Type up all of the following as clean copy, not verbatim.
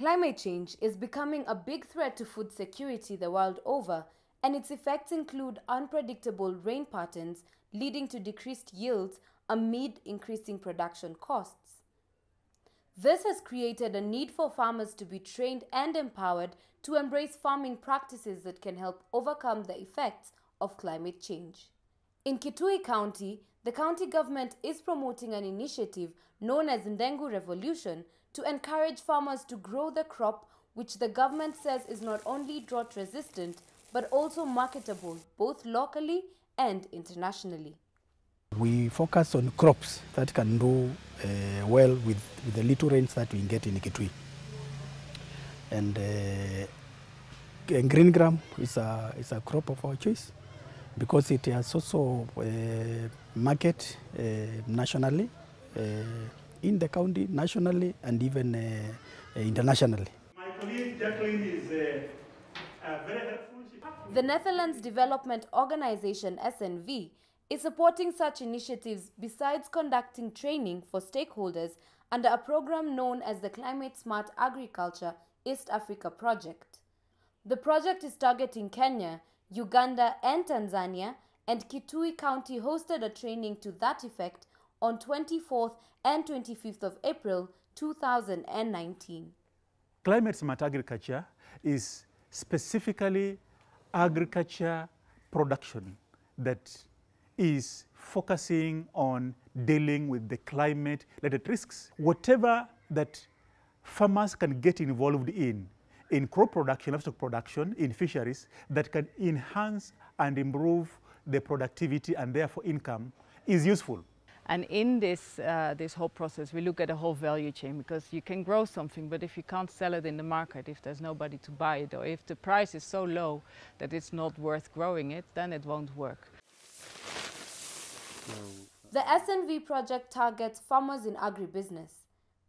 Climate change is becoming a big threat to food security the world over, and its effects include unpredictable rain patterns leading to decreased yields amid increasing production costs. This has created a need for farmers to be trained and empowered to embrace farming practices that can help overcome the effects of climate change. In Kitui County, the county government is promoting an initiative known as Ndengu Revolution to encourage farmers to grow the crop, which the government says is not only drought resistant but also marketable both locally and internationally. We focus on crops that can do well with the little rains that we get in Kitui. And green gram is a crop of our choice because it has also market nationally, in the county, nationally, and even internationally. My colleague Jacqueline is very helpful. The Netherlands Development Organization SNV is supporting such initiatives besides conducting training for stakeholders under a program known as the Climate Smart Agriculture East Africa Project. The project is targeting Kenya, Uganda and Tanzania, and Kitui County hosted a training to that effect on 24th and 25th of April 2019. Climate smart agriculture is specifically agriculture production that is focusing on dealing with the climate-related risks. Whatever that farmers can get involved in crop production, livestock production, in fisheries, that can enhance and improve the productivity and therefore income is useful. And in this whole process, we look at the whole value chain, because you can grow something, but if you can't sell it in the market, if there's nobody to buy it, or if the price is so low that it's not worth growing it, then it won't work. The SNV project targets farmers in agribusiness.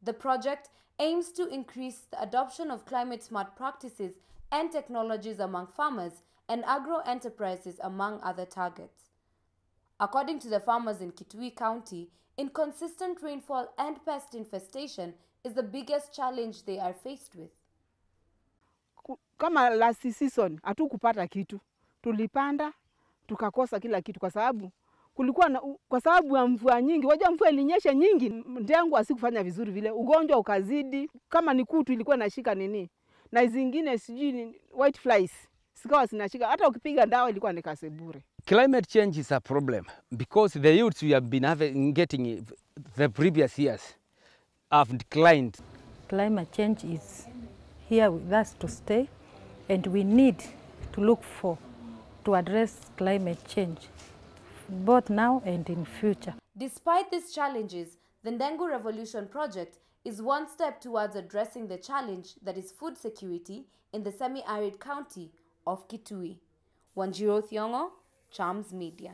The project aims to increase the adoption of climate-smart practices and technologies among farmers and agro-enterprises, among other targets. According to the farmers in Kitui County, inconsistent rainfall and pest infestation is the biggest challenge they are faced with. Kama last season hatukupata kitu, tulipanda tukakosa kila kitu kwa sababu kwa sababu ya mvua nyingi. Wajua mvua ilinyesha nyingi, ndengu asikufanya vizuri vile, ugonjwa ukazidi. Kama ni kutu ilikuwa inashika nini, na zingine sijui white flies sikawa zinashika, hata ukipiga dawa ilikuwa ni kazi bure. Climate change is a problem because the yields we have been getting the previous years have declined. Climate change is here with us to stay, and we need to look to address climate change both now and in future. Despite these challenges, the Ndengu Revolution project is one step towards addressing the challenge that is food security in the semi-arid county of Kitui. Wanjiro Thiongo, Chams Media.